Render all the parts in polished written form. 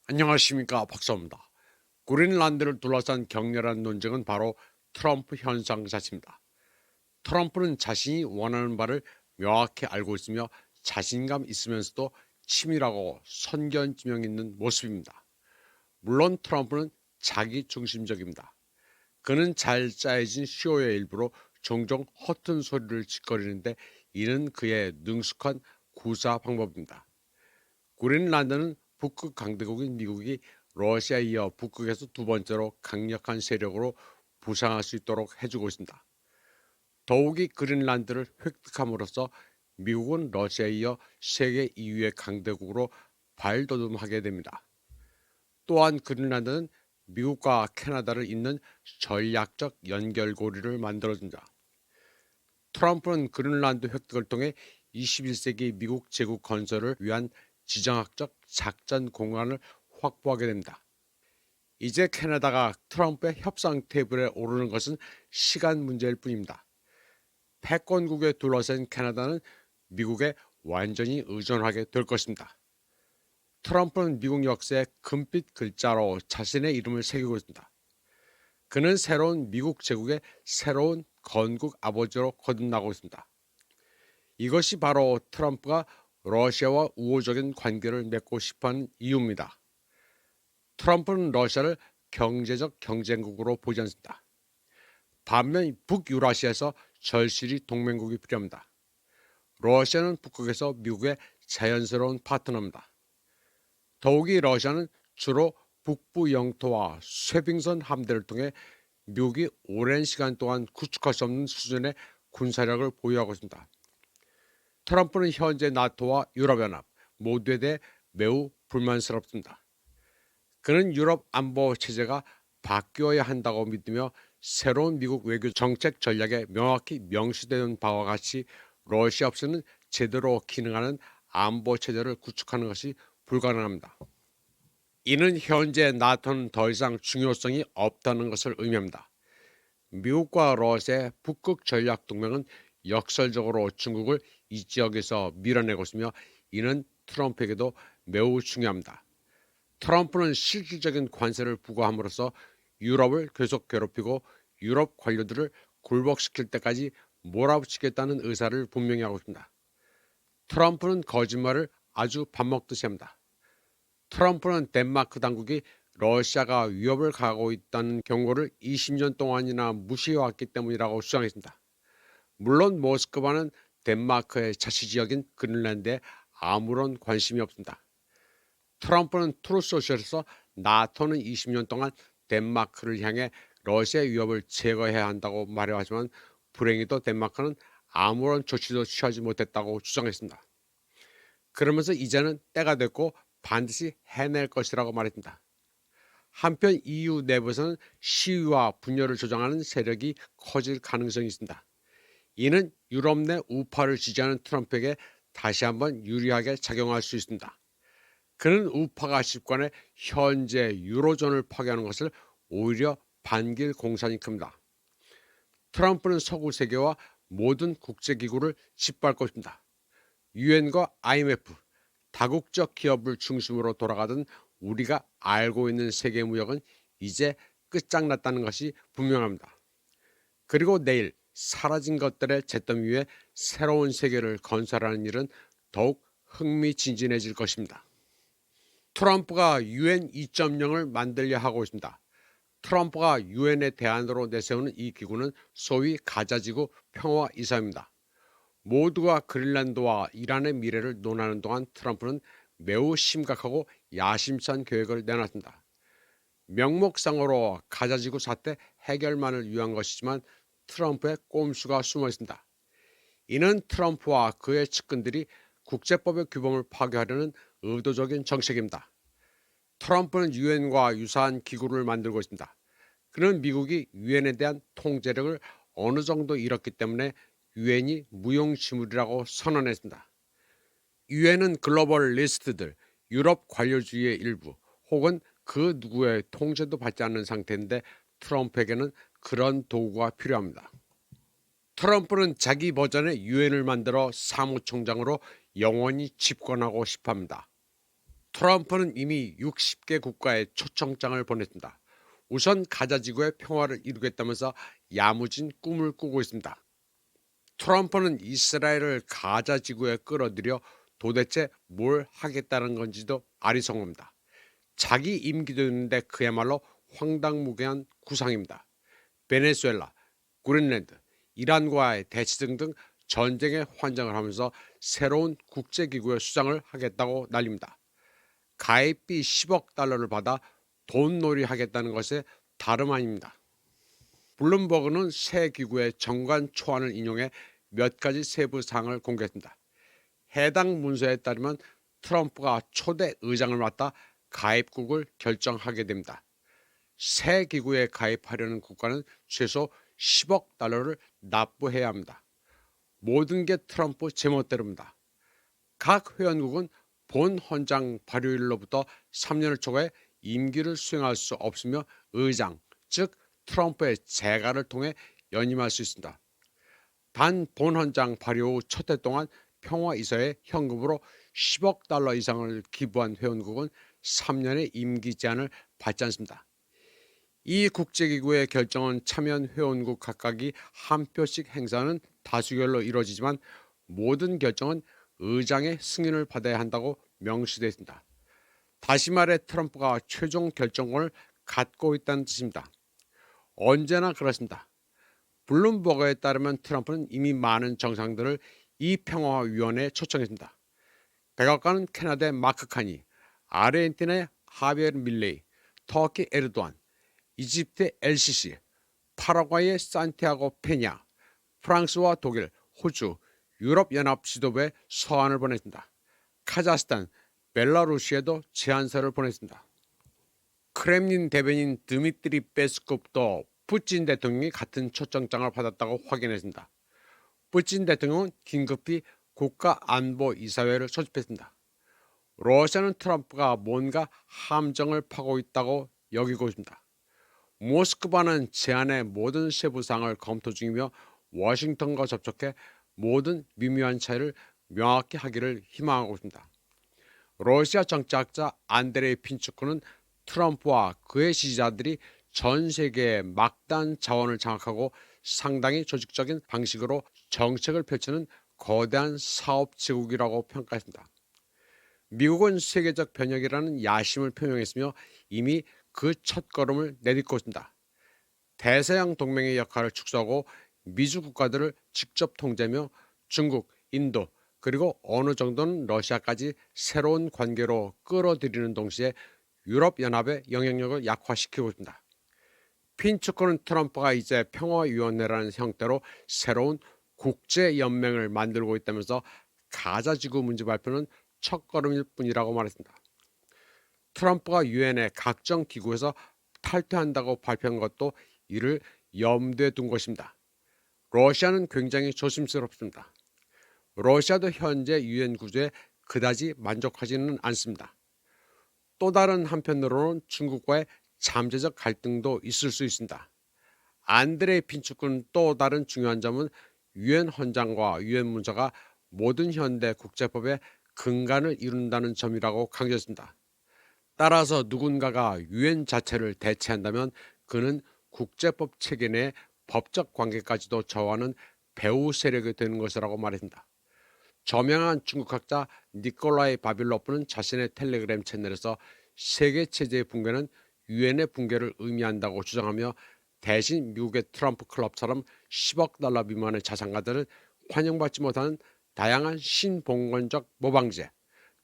안녕하십니까, 박사입니다. 그린란드를 둘러싼 격렬한 논쟁은 바로 트럼프 현상 자체입니다. 트럼프는 자신이 원하는 바를 명확히 알고 있으며 자신감 있으면서도 치밀하고 선견지명 있는 모습입니다. 물론 트럼프는 자기 중심적입니다. 그는 잘 짜여진 쇼의 일부로 종종 허튼 소리를 짓거리는데 이는 그의 능숙한 구사 방법입니다. 그린란드는 북극 강대국인 미국이 러시아에 이어 북극에서 두 번째로 강력한 세력으로 부상할 수 있도록 해주고 있습니다. 더욱이 그린란드를 획득함으로써 미국은 러시아에 이어 세계 2위의 강대국으로 발돋움하게 됩니다. 또한 그린란드는 미국과 캐나다를 잇는 전략적 연결고리를 만들어준다. 트럼프는 그린란드 획득을 통해 21세기 미국 제국 건설을 위한 지정학적 작전 공간을 확보하게 됩니다. 이제 캐나다가 트럼프의 협상 테이블에 오르는 것은 시간 문제일 뿐입니다. 패권국에 둘러싼 캐나다는 미국에 완전히 의존하게 될 것입니다. 트럼프는 미국 역사에 금빛 글자로 자신의 이름을 새기고 있습니다. 그는 새로운 미국 제국의 새로운 건국 아버지로 거듭나고 있습니다. 이것이 바로 트럼프가 러시아와 우호적인 관계를 맺고 싶어하는 이유입니다. 트럼프는 러시아를 경제적 경쟁국으로 보지 않습니다. 반면 북유라시아에서 절실히 동맹국이 필요합니다. 러시아는 북극에서 미국의 자연스러운 파트너입니다. 더욱이 러시아는 주로 북부 영토와 쇄빙선 함대를 통해 미국이 오랜 시간 동안 구축할 수 없는 수준의 군사력을 보유하고 있습니다. 트럼프는 현재 나토와 유럽연합 모두에 대해 매우 불만스럽습니다. 그는 유럽 안보 체제가 바뀌어야 한다고 믿으며 새로운 미국 외교 정책 전략에 명확히 명시되는 바와 같이 러시아 없이는 제대로 기능하는 안보 체제를 구축하는 것이 불가능합니다. 이는 현재 나토는 더 이상 중요성이 없다는 것을 의미합니다. 미국과 러시아의 북극 전략 동맹은 역설적으로 중국을 이 지역에서 밀어내고 있으며 이는 트럼프에게도 매우 중요합니다. 트럼프는 실질적인 관세를 부과함으로써 유럽을 계속 괴롭히고 유럽 관료들을 굴복시킬 때까지 몰아붙이겠다는 의사를 분명히 하고 있습니다. 트럼프는 거짓말을 아주 밥 먹듯이 합니다. 트럼프는 덴마크 당국이 러시아가 위협을 가하고 있다는 경고를 20년 동안이나 무시해왔기 때문이라고 주장했습니다. 물론 모스크바는 덴마크의 자치지역인 그린란드에 아무런 관심이 없습니다. 트럼프는 트루소셜에서 나토는 20년 동안 덴마크를 향해 러시아의 위협을 제거해야 한다고 말해왔지만 불행히도 덴마크는 아무런 조치도 취하지 못했다고 주장했습니다. 그러면서 이제는 때가 됐고 반드시 해낼 것이라고 말했습니다. 한편 EU 내부에서는 시위와 분열을 조장하는 세력이 커질 가능성이 있습니다. 이는 유럽 내 우파를 지지하는 트럼프에게 다시 한번 유리하게 작용할 수 있습니다. 그는 우파가 집권해 현재 유로존을 파괴하는 것을 오히려 반길 공산이 큽니다. 트럼프는 서구 세계와 모든 국제기구를 짓밟고 있습니다. 유엔과 IMF, 다국적 기업을 중심으로 돌아가던 우리가 알고 있는 세계 무역은 이제 끝장났다는 것이 분명합니다. 그리고 내일 사라진 것들의 잿더미 위에 새로운 세계를 건설하는 일은 더욱 흥미진진해질 것입니다. 트럼프가 유엔 2.0을 만들려 하고 있습니다. 트럼프가 유엔의 대안으로 내세우는 이 기구는 소위 가자지구 평화이사입니다. 모두가 그린란드와 이란의 미래를 논하는 동안 트럼프는 매우 심각하고 야심찬 계획을 내놨습니다. 명목상으로 가자지구 사태 해결만을 위한 것이지만 트럼프의 꼼수가 숨어 있습니다. 이는 트럼프와 그의 측근들이 국제법의 규범을 파괴하려는 의도적인 정책입니다. 트럼프는 유엔과 유사한 기구를 만들고 있습니다. 그는 미국이 유엔에 대한 통제력을 어느 정도 잃었기 때문에 유엔이 무용지물이라고 선언했습니다. 유엔은 글로벌 리스트들, 유럽 관료주의의 일부, 혹은 그 누구의 통제도 받지 않는 상태인데 트럼프에게는 그런 도구가 필요합니다. 트럼프는 자기 버전의 유엔을 만들어 사무총장으로 영원히 집권하고 싶어합니다. 트럼프는 이미 60개 국가에 초청장을 보냈습니다. 우선 가자 지구의 평화를 이루겠다면서 야무진 꿈을 꾸고 있습니다. 트럼프는 이스라엘을 가자 지구에 끌어들여 도대체 뭘 하겠다는 건지도 아리송합니다. 자기 임기도 있는데 그야말로 황당무계한 구상입니다. 베네수엘라, 그린란드, 이란과의 대치 등등 전쟁에 환장을 하면서 새로운 국제기구의 수장을 하겠다고 난립니다. 가입비 10억 달러를 받아 돈놀이 하겠다는 것에 다름 아닙니다. 블룸버그는 새 기구의 정관 초안을 인용해 몇 가지 세부 사항을 공개했습니다. 해당 문서에 따르면 트럼프가 초대 의장을 맡아 가입국을 결정하게 됩니다. 새 기구에 가입하려는 국가는 최소 10억 달러를 납부해야 합니다. 모든 게 트럼프 제멋대로입니다. 각 회원국은 본 헌장 발효일로부터 3년을 초과해 임기를 수행할 수 없으며 의장, 즉 트럼프의 재가를 통해 연임할 수 있습니다. 단 본 헌장 발효 후 첫 해 동안 평화이사에 현금으로 10억 달러 이상을 기부한 회원국은 3년의 임기 제한을 받지 않습니다. 이 국제기구의 결정은 참여한 회원국 각각이 한 표씩 행사하는 다수결로 이루어지지만 모든 결정은 의장의 승인을 받아야 한다고 명시되어 있습니다. 다시 말해 트럼프가 최종 결정권을 갖고 있다는 뜻입니다. 언제나 그렇습니다. 블룸버그에 따르면 트럼프는 이미 많은 정상들을 이 평화위원회에 초청했습니다. 백악관은 캐나다의 마크 카니, 아르헨티나의 하비에르 밀레이, 터키 에르도안, 이집트의 LCC, 파라과이의 산티아고 페냐, 프랑스와 독일, 호주, 유럽연합 지도부에 서한을 보냈습니다. 카자흐스탄, 벨라루시에도 제안서를 보냈습니다. 크렘린 대변인 드미트리 페스코프도 푸틴 대통령이 같은 초청장을 받았다고 확인했습니다. 푸틴 대통령은 긴급히 국가안보이사회를 소집했습니다. 러시아는 트럼프가 뭔가 함정을 파고 있다고 여기고 있습니다. 모스크바는 제안의 모든 세부사항을 검토 중이며 워싱턴과 접촉해 모든 미묘한 차이를 명확히 하기를 희망하고 있습니다. 러시아 정치학자 안드레이 핀추크는 트럼프와 그의 지지자들이 전 세계의 막단 자원을 장악하고 상당히 조직적인 방식으로 정책을 펼치는 거대한 사업 제국이라고 평가했습니다. 미국은 세계적 변혁이라는 야심을 표명했으며 이미 그 첫걸음을 내딛고 있습니다. 대서양 동맹의 역할을 축소하고 미주 국가들을 직접 통제하며 중국, 인도, 그리고 어느 정도는 러시아까지 새로운 관계로 끌어들이는 동시에 유럽연합의 영향력을 약화시키고 있습니다. 핀추크는 트럼프가 이제 평화위원회라는 형태로 새로운 국제연맹을 만들고 있다면서 가자지구 문제 발표는 첫걸음일 뿐이라고 말했습니다. 트럼프가 유엔의 각종 기구에서 탈퇴한다고 발표한 것도 이를 염두에 둔 것입니다. 러시아는 굉장히 조심스럽습니다. 러시아도 현재 유엔 구조에 그다지 만족하지는 않습니다. 또 다른 한편으로는 중국과의 잠재적 갈등도 있을 수 있습니다. 안드레이 핀추크는 또 다른 중요한 점은 유엔 헌장과 유엔 문서가 모든 현대 국제법의 근간을 이룬다는 점이라고 강조했습니다. 따라서 누군가가 유엔 자체를 대체한다면 그는 국제법 체계 내 법적 관계까지도 저하는 배후 세력이 되는 것이라고 말했습니다. 저명한 중국학자 니콜라이 바빌로프는 자신의 텔레그램 채널에서 세계 체제의 붕괴는 유엔의 붕괴를 의미한다고 주장하며 대신 미국의 트럼프 클럽처럼 10억 달러 미만의 자산가들은 환영받지 못하는 다양한 신봉건적 모방제,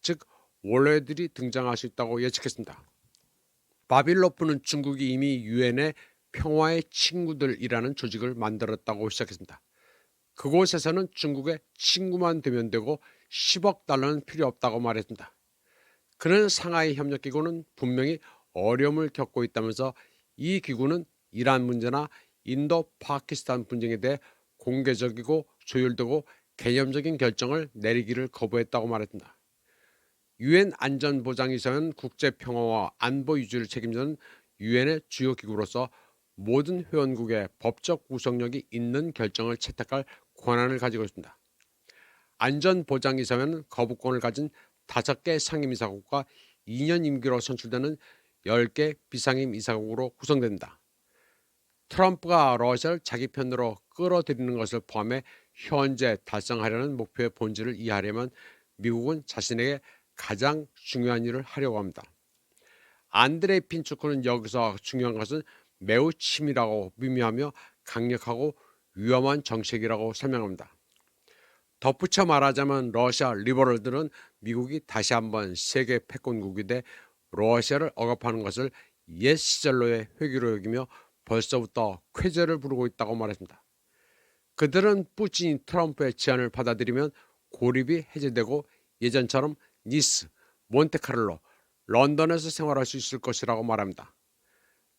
즉 원로들이 등장할 수 있다고 예측했습니다. 바빌로프는 중국이 이미 유엔의 평화의 친구들이라는 조직을 만들었다고 시작했습니다. 그곳에서는 중국의 친구만 되면 되고 10억 달러는 필요 없다고 말했습니다. 그는 상하이 협력기구는 분명히 어려움을 겪고 있다면서 이 기구는 이란 문제나 인도 파키스탄 분쟁에 대해 공개적이고 조율되고 개념적인 결정을 내리기를 거부했다고 말했습니다. 유엔 안전보장이사는 국제평화와 안보 유지를 책임지는 유엔의 주요 기구로서 모든 회원국의 법적 구성력이 있는 결정을 채택할 권한을 가지고 있습니다. 안전보장이사회는 거부권을 가진 5개 상임이사국과 2년 임기로 선출되는 10개 비상임 이사국으로 구성된다. 트럼프가 러시아를 자기 편으로 끌어들이는 것을 포함해 현재 달성하려는 목표의 본질을 이해하려면 미국은 자신에게 가장 중요한 일을 하려고 합니다. 안드레이 핀초크는 여기서 중요한 것은 매우 치밀하고 미묘하며 강력하고 위험한 정책이라고 설명합니다. 덧붙여 말하자면 러시아 리버럴들은 미국이 다시 한번 세계 패권국이 돼 러시아를 억압하는 것을 옛 시절로의 회귀로 여기며 벌써부터 쾌재를 부르고 있다고 말했습니다. 그들은 푸틴이 트럼프의 제안을 받아들이면 고립이 해제되고 예전처럼 니스, 몬테카를로, 런던에서 생활할 수 있을 것이라고 말합니다.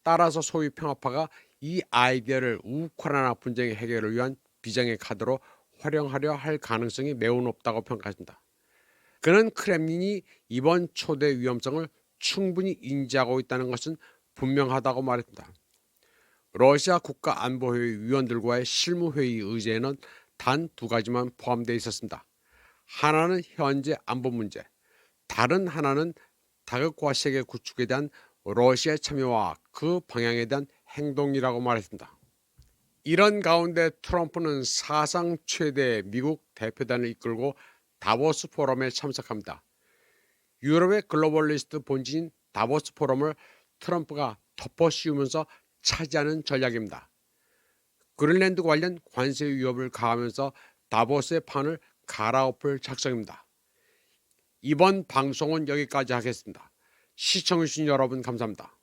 따라서 소위 평화파가 이 아이디어를 우크라이나 분쟁의 해결을 위한 비장의 카드로 활용하려 할 가능성이 매우 높다고 평가했습니다. 그는 크렘린이 이번 초대 위험성을 충분히 인지하고 있다는 것은 분명하다고 말했습니다. 러시아 국가안보회의 위원들과의 실무회의 의제에는 단 2가지만 포함되어 있었습니다. 하나는 현재 안보 문제, 다른 하나는 다극화 세계 구축에 대한 러시아의 참여와 그 방향에 대한 행동이라고 말했습니다. 이런 가운데 트럼프는 사상 최대 미국 대표단을 이끌고 다보스 포럼에 참석합니다. 유럽의 글로벌리스트 본지인 다보스 포럼을 트럼프가 덮어씌우면서 차지하는 전략입니다. 그린란드 관련 관세 위협을 가하면서 다보스의 판을 갈아엎을 작성입니다. 이번 방송은 여기까지 하겠습니다. 시청해주신 여러분 감사합니다.